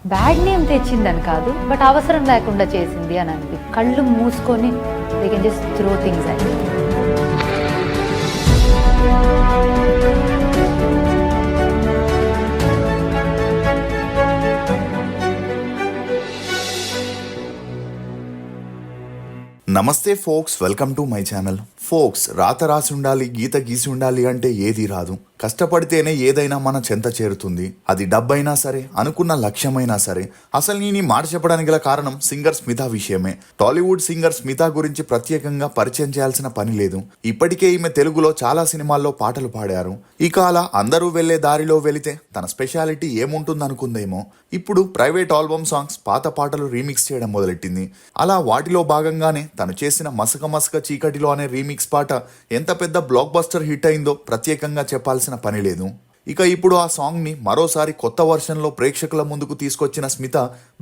Bad name తెచ్చిందని కాదు, but అవసరం లేకుండా చేసింది అని కళ్ళు మూసుకొని they can just throw things అని. నమస్తే folks, welcome to my channel. Folks, రాత రాసి ఉండాలి, గీత గీసి ఉండాలి అంటే ఏది రాదు. కష్టపడితేనే ఏదైనా మన చెంత చేరుతుంది. అది డబ్బైనా సరే, అనుకున్న లక్ష్యమైనా సరే. అసలు నేను ఈ మాట చెప్పడానికి గల కారణం సింగర్ స్మిత విషయమే. టాలీవుడ్ సింగర్ స్మిత గురించి ప్రత్యేకంగా పరిచయం చేయాల్సిన పని లేదు. ఇప్పటికే ఈమె తెలుగులో చాలా సినిమాల్లో పాటలు పాడారు. ఇక అలా అందరూ వెళ్లే దారిలో వెళితే తన స్పెషాలిటీ ఏముంటుంది అనుకుందేమో. ఇప్పుడు ప్రైవేట్ ఆల్బమ్ సాంగ్స్ పాత పాటలు రీమిక్స్ చేయడం మొదలెట్టింది. అలా వాటిలో భాగంగానే తను చేసిన మసక మసక చీకటిలో అనే రీమిక్స్ పాట ఎంత పెద్ద బ్లాక్ బస్టర్ హిట్ అయిందో ప్రత్యేకంగా చెప్పాల్సిన పని లేదు. ఇక ఇప్పుడు ఆ సాంగ్ ని మరోసారి కొత్త వర్షన్ లో ప్రేక్షకుల ముందుకు తీసుకొచ్చిన Smitha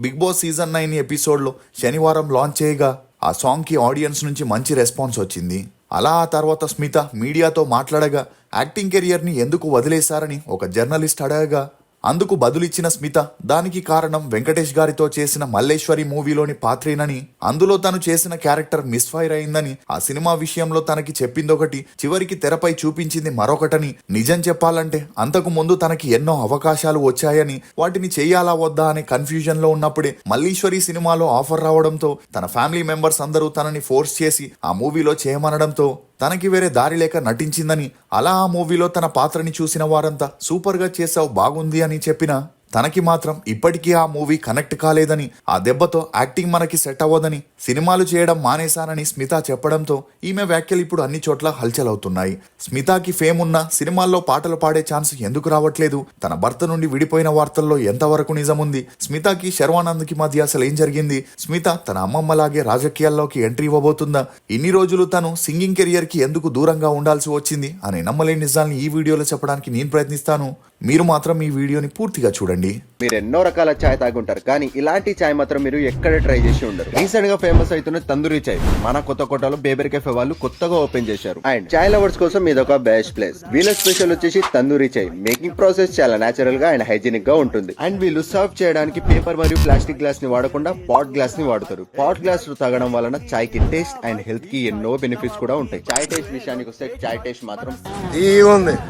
Bigg Boss season 9 episode లో శనివారం లాంచ్ చేయగా ఆ సాంగ్ కి ఆడియన్స్ నుంచి మంచి రెస్పాన్స్ వచ్చింది. అలా ఆ తర్వాత స్మిత మీడియాతో మాట్లాడగా యాక్టింగ్ కెరియర్ ని ఎందుకు వదిలేశారని ఒక జర్నలిస్ట్ అడగగా అందుకు బదులిచ్చిన స్మిత దానికి కారణం వెంకటేష్ గారితో చేసిన మల్లేశ్వరి మూవీలోని పాత్రేనని, అందులో తను చేసిన క్యారెక్టర్ మిస్ఫైర్ అయిందని, ఆ సినిమా విషయంలో తనకి చెప్పిందొకటి, చివరికి తెరపై చూపించింది మరొకటని, నిజం చెప్పాలంటే అంతకు ముందు తనకి ఎన్నో అవకాశాలు వచ్చాయని, వాటిని చెయ్యాలా వద్దా అనే కన్ఫ్యూజన్ లో ఉన్నప్పుడే మల్లీశ్వరి సినిమాలో ఆఫర్ రావడంతో తన ఫ్యామిలీ మెంబర్స్ అందరూ తనని ఫోర్స్ చేసి ఆ మూవీలో చేయమనడంతో తనకి వేరే దారి లేక నటించిందని, అలా ఆ మూవీలో తన పాత్రని చూసిన వారంతా సూపర్గా చేసావు, బాగుంది అని చెప్పినా తనకి మాత్రం ఇప్పటికీ ఆ మూవీ కనెక్ట్ కాలేదని, ఆ దెబ్బతో యాక్టింగ్ మనకి సెట్ అవ్వదని సినిమాలు చేయడం మానేశానని స్మిత చెప్పడంతో ఈమె వ్యాఖ్యలు ఇప్పుడు అన్ని చోట్ల హల్చల్ అవుతున్నాయి. స్మితాకి ఫేమ్ ఉన్నా సినిమాల్లో పాటలు పాడే ఛాన్స్ ఎందుకు రావట్లేదు? తన భర్త నుండి విడిపోయిన వార్తల్లో ఎంతవరకు నిజముంది? స్మితకి శర్వానంద్కి మధ్య అసలు ఏం జరిగింది? స్మిత తన అమ్మమ్మలాగే రాజకీయాల్లోకి ఎంట్రీ ఇవ్వబోతుందా? ఇన్ని రోజులు తను సింగింగ్ కెరియర్ కి ఎందుకు దూరంగా ఉండాల్సి వచ్చింది అనే నమ్మలేని నిజాల్ని ఈ వీడియోలో చెప్పడానికి నేను ప్రయత్నిస్తాను. మీరు మాత్రం ఈ వీడియోని పూర్తిగా చూడండి. మీరు ఎన్నో రకాల చాయ్ తాగుంటారు, కానీ ఇలాంటి చాయ్ మాత్రం మీరు ఎక్కడ ట్రై చేసి ఉండరు. రీసెంట్ గా ఫేమస్ అవుతున్న తందూరి చాయ్ మన కొత్తకోటలో బేబర్ కెఫే వాళ్ళు కొత్తగా ఓపెన్ చేశారు. అండ్ చాయ్ లవర్స్ కోసం ఇదొక బెస్ట్ ప్లేస్. వీళ్ళ స్పెషల్ వచ్చేసి తందూరి చాయ్. మేకింగ్ ప్రాసెస్ చాలా నేచురల్ గా అండ్ హైజీనిక్ గా ఉంటుంది. అండ్ వీళ్ళు సర్వ్ చేయడానికి పేపర్ మరియు ప్లాస్టిక్ గ్లాస్ ని వాడకుండా పాట్ గ్లాస్ ని వాడతారు. పాట్ గ్లాస్ తాగడం వలన చాయ్ కి టేస్ట్ అండ్ హెల్త్ కి ఎన్నో బెనిఫిట్స్ కూడా ఉంటాయి. చాయ్ టేస్ట్ విషయానికి వస్తే చాయ్ టేస్ట్ మాత్రం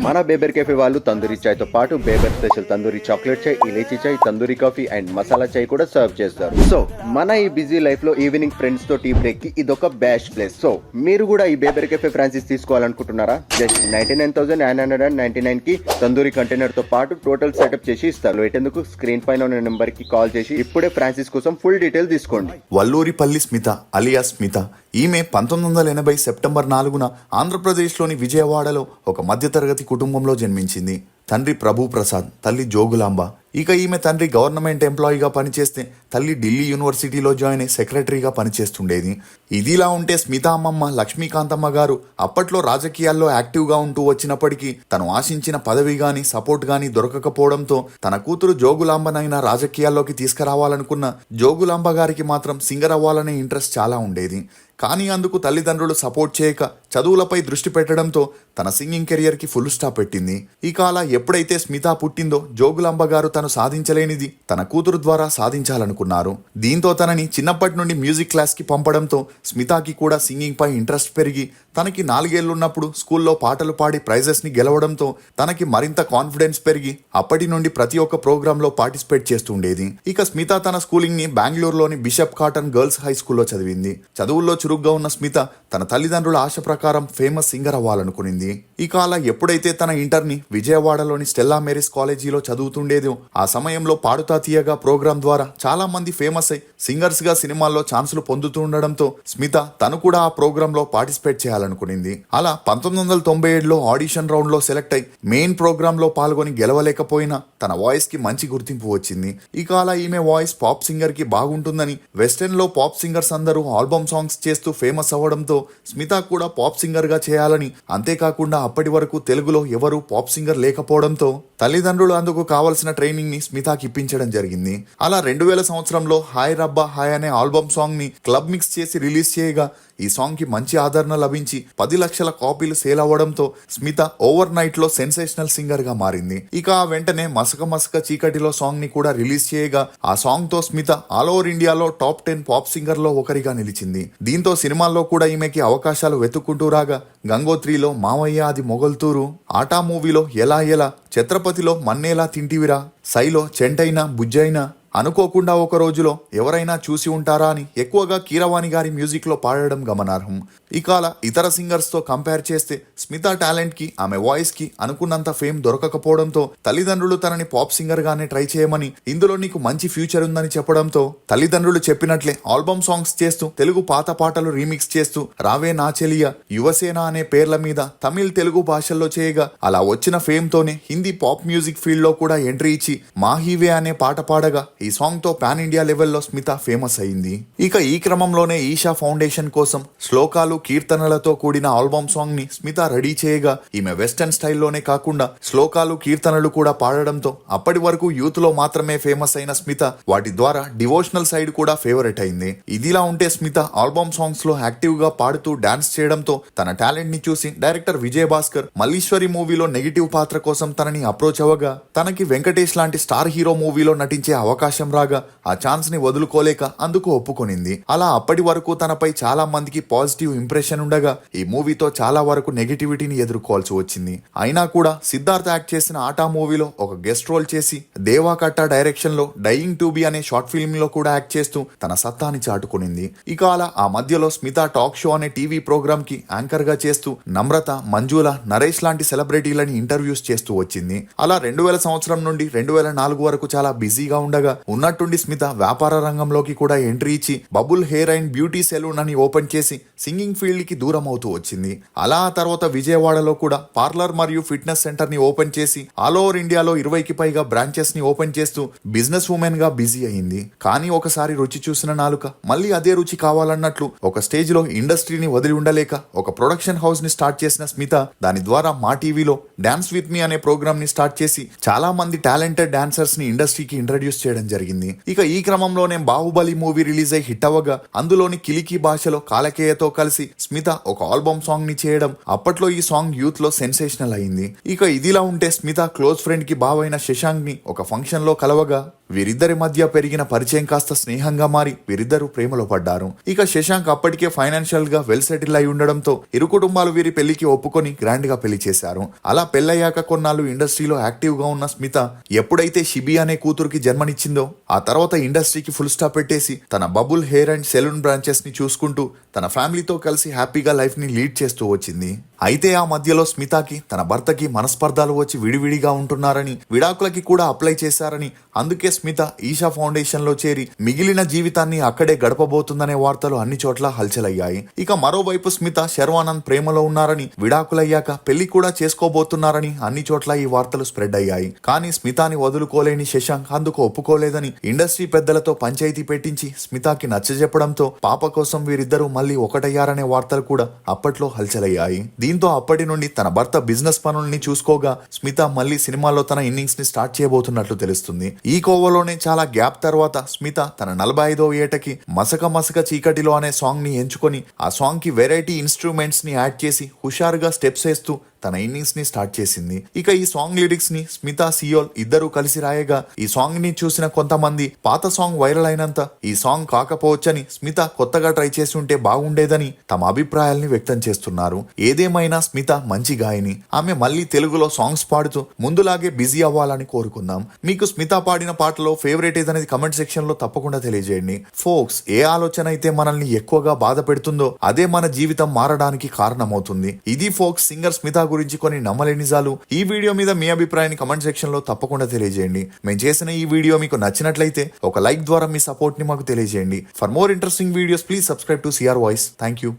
మన బేబర్ కెఫే వాళ్ళు తందూరి చాయ్ తో పాటు బేబర్ special tandoori chocolate chai, elaichi chai, tandoori coffee and masala chai కూడా సర్వ్ చేస్తారు. సో మన ఈ బిజీ లైఫ్ లో ఈవినింగ్ ఫ్రెండ్స్ తో టీ బ్రేక్ కి ఇదొక బెస్ట్ ప్లేస్. సో మీరు కూడా ఈ బేబర్ కెఫే ఫ్రాంచైజ్ తీసుకోవాలనుకుంటున్నారా? జస్ట్ 99,999 కి తందూరి కంటైనర్ తో పాటు టోటల్ సెటప్ చేసి ఇస్తారు. ఎటెందుకు స్క్రీన్ పైన ఉన్న నెంబర్ కి కాల్ చేసి ఇప్పుడే ఫ్రాంచైజ్ కోసం ఫుల్ డీటెయిల్ తీసుకోండి. వల్లూరిపల్లి స్మిత అలియా స్మిత. ఈమె 1980 సెప్టెంబర్ 4న ఆంధ్రప్రదేశ్లోని విజయవాడలో ఒక మధ్యతరగతి కుటుంబంలో జన్మించింది. తండ్రి ప్రభు ప్రసాద్, తల్లి జోగులాంబ. ఇక ఈమె తండ్రి గవర్నమెంట్ ఎంప్లాయీగా పనిచేస్తే తల్లి ఢిల్లీ యూనివర్సిటీలో జాయిన్ అయి సెక్రటరీగా పనిచేస్తుండేది. ఇదిలా ఉంటే స్మిత అమ్మమ్మ లక్ష్మీకాంతమ్మ గారు అప్పట్లో రాజకీయాల్లో యాక్టివ్గా ఉంటూ వచ్చినప్పటికీ తను ఆశించిన పదవి గాని సపోర్ట్ గాని దొరకకపోవడంతో తన కూతురు జోగులాంబనైనా రాజకీయాల్లోకి తీసుకురావాలనుకున్న జోగులాంబ గారికి మాత్రం సింగర్ అవ్వాలనే ఇంట్రెస్ట్ చాలా ఉండేది. కానీ అందుకు తల్లిదండ్రులు సపోర్ట్ చేయక చదువులపై దృష్టి పెట్టడంతో తన సింగింగ్ కెరియర్ కి ఫుల్ స్టాప్ పెట్టింది. ఇక అలా ఎప్పుడైతే స్మిత పుట్టిందో జోగులాంబ గారు తను సాధించలేనిది తన కూతురు ద్వారా సాధించాలనుకున్నారు. దీంతో తనని చిన్నప్పటి నుండి మ్యూజిక్ క్లాస్ కి పంపడంతో స్మితాకి కూడా సింగింగ్ పై ఇంట్రెస్ట్ పెరిగి తనకి 4 ఏళ్లున్నప్పుడు స్కూల్లో పాటలు పాడి ప్రైజెస్ ని గెలవడంతో తనకి మరింత కాన్ఫిడెన్స్ పెరిగి అప్పటి నుండి ప్రతి ఒక్క ప్రోగ్రామ్ లో పార్టిసిపేట్ చేస్తుండేది. ఇక స్మిత తన స్కూలింగ్ ని బెంగళూరులోని బిషప్ కాటన్ గర్ల్స్ హై స్కూల్లో చదివింది. చదువుల్లో చురుగ్గా ఉన్న స్మిత తన తల్లిదండ్రుల ఆశ ప్రకారం ఫేమస్ సింగర్ అవ్వాలనుకునింది. ఇక అలా ఎప్పుడైతే తన ఇంటర్ ని విజయవాడలోని స్టెల్లా మేరీస్ కాలేజీలో చదువుతుండేదో ఆ సమయంలో పాడుతా తీయగా ప్రోగ్రాం ద్వారా చాలా మంది ఫేమస్ అయి సింగర్స్ గా సినిమాల్లో ఛాన్సులు పొందుతూ ఉండడంతో స్మిత తను కూడా ఆ ప్రోగ్రామ్ లో పార్టిసిపేట్ చేయాలనుకునింది. అలా 1997లో ఆడిషన్ రౌండ్ లో సెలెక్ట్ అయి మెయిన్ ప్రోగ్రామ్ లో పాల్గొని గెలవలేకపోయినా తన వాయిస్ కి మంచి గుర్తింపు వచ్చింది. ఇక అలా ఈమె వాయిస్ పాప్ సింగర్ కి బాగుంటుందని వెస్టర్న్ లో పాప్ సింగర్స్ అందరూ ఆల్బమ్ సాంగ్స్ చేస్తూ ఫేమస్ అవ్వడంతో స్మిత కూడా పాప్ సింగర్ గా చేయాలని, అంతేకాకుండా అప్పటి వరకు తెలుగులో ఎవరూ పాప్ సింగర్ లేకపోవడంతో తల్లిదండ్రులు అందుకు కావలసిన ట్రైనింగ్ ని స్మితాకి ఇప్పించడం జరిగింది. అలా 2000 సంవత్సరంలో హాయ్ రబ్బా హాయ్ అనే ఆల్బమ్ సాంగ్ ని క్లబ్ మిక్స్ చేసి రిలీజ్ చేయగా ఈ సాంగ్ కి మంచి ఆదరణ లభించి 10 లక్షల కాపీలు సేల్ అవ్వడంతో స్మిత ఓవర్ నైట్ లో సెన్సేషనల్ సింగర్ గా మారింది. ఇక ఆ వెంటనే మసక మసక చీకటిలో సాంగ్ ని కూడా రిలీజ్ చేయగా ఆ సాంగ్ తో స్మిత ఆల్ ఓవర్ ఇండియాలో టాప్ 10 పాప్ సింగర్ లో ఒకరిగా నిలిచింది. దీంతో సినిమాల్లో కూడా ఈమెకి అవకాశాలు వెతుక్కుంటూ రాగా గంగోత్రిలో మావయ్య అది మొగల్తూరు, ఆటా మూవీలో ఎలా ఎలా, ఛత్రపతిలో మన్నేలా తింటివిరా, సైలో చెంటైనా బుజ్జైనా, అనుకోకుండా ఒక రోజులో ఎవరైనా చూసి ఉంటారా అని ఎక్కువగా కీరవాణి గారి మ్యూజిక్ లో పాడడం గమనార్హం. ఇక అలా ఇతర సింగర్స్ తో కంపేర్ చేస్తే స్మిత టాలెంట్ కి ఆమె వాయిస్ కి అనుకున్నంత ఫేమ్ దొరకకపోవడంతో తల్లిదండ్రులు తనని పాప్ సింగర్ గానే ట్రై చేయమని, ఇందులో నీకు మంచి ఫ్యూచర్ ఉందని చెప్పడంతో తల్లిదండ్రులు చెప్పినట్లే ఆల్బమ్ సాంగ్స్ చేస్తూ తెలుగు పాత పాటలు రీమిక్స్ చేస్తూ రావే నా చెలియ, యువసేన అనే పేర్ల మీద తమిళ్ తెలుగు భాషల్లో చేయగా అలా వచ్చిన ఫేమ్ తోనే హిందీ పాప్ మ్యూజిక్ ఫీల్డ్ లో కూడా ఎంట్రీ ఇచ్చి మాహీవే అనే పాట పాడగా ఈ సాంగ్ తో పాన్ ఇండియా లెవెల్లో స్మిత ఫేమస్ అయింది. ఇక ఈ క్రమంలోనే ఈషా ఫౌండేషన్ కోసం శ్లోకాలు కీర్తనలతో కూడిన ఆల్బమ్ సాంగ్ ని స్మిత రెడీ చేయగా ఈమె వెస్టర్న్ స్టైల్లోనే కాకుండా శ్లోకాలు కీర్తనలు కూడా పాడడంతో అప్పటి వరకు యూత్ లో మాత్రమే ఫేమస్ అయిన స్మిత వాటి ద్వారా డివోషనల్ సైడ్ కూడా ఫేవరెట్ అయింది. ఇదిలా ఉంటే స్మిత ఆల్బమ్ సాంగ్స్ లో యాక్టివ్ గా పాడుతూ డాన్స్ చేయడంతో తన టాలెంట్ ని చూసి డైరెక్టర్ విజయ్ భాస్కర్ మల్లీశ్వరి మూవీలో నెగిటివ్ పాత్ర కోసం తనని అప్రోచ్ అవ్వగా తనకి వెంకటేష్ లాంటి స్టార్ హీరో మూవీలో నటించే అవకాశం రాగా ఆ ఛాన్స్ ని వదులుకోలేక అందుకు ఒప్పుకొనింది. అలా అప్పటి వరకు తనపై చాలా మందికి పాజిటివ్ ఇంప్రెషన్ ఉండగా ఈ మూవీతో చాలా వరకు నెగిటివిటీని ఎదుర్కోవాల్సి వచ్చింది. అయినా కూడా సిద్ధార్థ్ యాక్ట్ చేసిన ఆటా మూవీలో ఒక గెస్ట్ రోల్ చేసి దేవా కట్టా డైరెక్షన్ లో డైయింగ్ టు బి అనే షార్ట్ ఫిల్మ్ లో కూడా యాక్ట్ చేస్తూ తన సత్తాని చాటుకునింది. ఇక అలా ఆ మధ్యలో స్మిత టాక్ షో అనే టీవీ ప్రోగ్రామ్ కి యాంకర్ గా చేస్తూ నమ్రత, మంజుల, నరేష్ లాంటి సెలబ్రిటీలని ఇంటర్వ్యూస్ చేస్తూ వచ్చింది. అలా 2000 సంవత్సరం నుండి 2004 వరకు చాలా బిజీగా ఉండగా ఉన్నట్టుండి స్మిత వ్యాపార రంగంలోకి కూడా ఎంట్రీ ఇచ్చి Bubble Hair and Beauty Salon అని ఓపెన్ చేసి సింగింగ్ ఫీల్డ్ కి దూరం అవుతూ వచ్చింది. అలా ఆ తర్వాత విజయవాడలో కూడా పార్లర్ మరియు ఫిట్నెస్ సెంటర్ ని ఓపెన్ చేసి ఆల్ ఓవర్ ఇండియాలో 20కి పైగా బ్రాంచెస్ ని ఓపెన్ చేస్తూ బిజినెస్ ఉమెన్ గా బిజీ అయింది. కానీ ఒకసారి రుచి చూసిన నాలుక మళ్ళీ అదే రుచి కావాలన్నట్లు ఒక స్టేజ్ లో ఇండస్ట్రీని వదిలి ఉండలేక ఒక ప్రొడక్షన్ హౌస్ ని స్టార్ట్ చేసిన స్మిత దాని ద్వారా మా టీవీలో డాన్స్ విత్ మీ అనే ప్రోగ్రామ్ ని స్టార్ట్ చేసి చాలా మంది టాలెంటెడ్ డాన్సర్స్ ని ఇండస్ట్రీకి ఇంట్రడ్యూస్ చేయడం జరిగింది. ఇక ఈ క్రమంలోనే బాహుబలి మూవీ రిలీజ్ అయి హిట్ అవ్వగా అందులోని కిలికి భాషలో కాలకేయతో కలిసి స్మిత ఒక ఆల్బమ్ సాంగ్ ని చేయడం అప్పట్లో ఈ సాంగ్ యూత్ లో సెన్సేషనల్ అయింది. ఇక ఇదిలా ఉంటే స్మిత క్లోజ్ ఫ్రెండ్ కి బావైన శశాంక్ ని ఒక ఫంక్షన్ లో కలవగా వీరిద్దరి మధ్య పెరిగిన పరిచయం కాస్త స్నేహంగా మారి వీరిద్దరూ ప్రేమలో పడ్డారు. ఇక శశాంక్ అప్పటికే ఫైనాన్షియల్ గా వెల్ సెటిల్ అయి ఉండడంతో ఇరు కుటుంబాలు వీరి పెళ్లికి ఒప్పుకొని గ్రాండ్ గా పెళ్లి చేశారు. అలా పెళ్లయ్యాక కొన్నాళ్ళు ఇండస్ట్రీలో యాక్టివ్ గా ఉన్న స్మిత ఎప్పుడైతే షిబి అనే కూతురికి జన్మనిచ్చిందో ఆ తర్వాత ఇండస్ట్రీకి ఫుల్ స్టాప్ పెట్టేసి తన Bubble Hair and Salon branches ని చూసుకుంటూ తన ఫ్యామిలీతో కలిసి హ్యాపీగా లైఫ్ ని లీడ్ చేస్తూ వచ్చింది. అయితే ఆ మధ్యలో స్మితకి తన భర్తకి మనస్పర్ధాలు వచ్చి విడివిడిగా ఉంటున్నారని, విడాకులకి కూడా అప్లై చేశారని, అందుకే స్మిత ఈషా ఫౌండేషన్ లో చేరి మిగిలిన జీవితాన్ని అక్కడే గడపబోతుందనే వార్తలు అన్ని చోట్ల హల్చలయ్యాయి. ఇక మరోవైపు స్మిత శర్వానంద్ ప్రేమలో ఉన్నారని, విడాకులయ్యాక పెళ్లి కూడా చేసుకోబోతున్నారని అన్ని చోట్ల ఈ వార్తలు స్ప్రెడ్ అయ్యాయి. కానీ స్మితాని వదులుకోలేని శశాంక్ అందుకు ఒప్పుకోలేదని ఇండస్ట్రీ పెద్దలతో పంచాయతీ పెట్టించి స్మితకి నచ్చజెప్పడంతో పాప కోసం వీరిద్దరూ మళ్ళీ ఒకటయ్యారనే వార్తలు కూడా అప్పట్లో హల్చలయ్యాయి. దీంతో అప్పటి నుండి తన భర్త బిజినెస్ పనుల్ని చూసుకోగా స్మిత మళ్ళీ సినిమాలో తన ఇన్నింగ్స్ ని స్టార్ట్ చేయబోతున్నట్లు తెలుస్తుంది. ఈ కోవలోనే చాలా గ్యాప్ తర్వాత స్మిత తన 45వ ఏటకి మసక మసక చీకటిలో అనే సాంగ్ ని ఎంచుకొని ఆ సాంగ్ కి వెరైటీ ఇన్స్ట్రుమెంట్స్ ని యాడ్ చేసి హుషారుగా స్టెప్స్ వేస్తూ తన ఇన్నింగ్స్ ని స్టార్ట్ చేసింది. ఇక ఈ సాంగ్ లిరిక్స్ ని స్మిత, సియోల్ ఇద్దరూ కలిసి రాయగా ఈ సాంగ్ ని చూసిన కొంతమంది పాత సాంగ్ వైరల్ అయినంత ఈ సాంగ్ కాకపోవచ్చని, స్మిత కొత్తగా ట్రై చేసి ఉంటే బాగుండేదని తమ అభిప్రాయాల్ని వ్యక్తం చేస్తున్నారు. ఏదేమైనా స్మిత మంచి గాయని. ఆమె మళ్ళీ తెలుగులో సాంగ్స్ పాడుతూ ముందులాగే బిజీ అవ్వాలని కోరుకుందాం. మీకు స్మిత పాడిన పాటలో ఫేవరెట్ ఏదనేది కమెంట్ సెక్షన్ లో తప్పకుండా తెలియజేయండి. ఫోక్స్, ఏ ఆలోచన అయితే మనల్ని ఎక్కువగా బాధ పెడుతుందో అదే మన జీవితం మారడానికి కారణమవుతుంది. ఇది ఫోక్స్ సింగర్ స్మిత గురించి కొన్ని నమ్మలేని నిజాలు. ఈ వీడియో మీద మీ అభిప్రాయాన్ని కమెంట్ సెక్షన్ లో తప్పకుండా తెలియజేయండి. మేము చేసిన ఈ వీడియో మీకు నచ్చినట్లయితే ఒక లైక్ ద్వారా మీ సపోర్ట్ ని మాకు తెలియజేయండి. For more interesting videos please subscribe to CR voice. Thank you.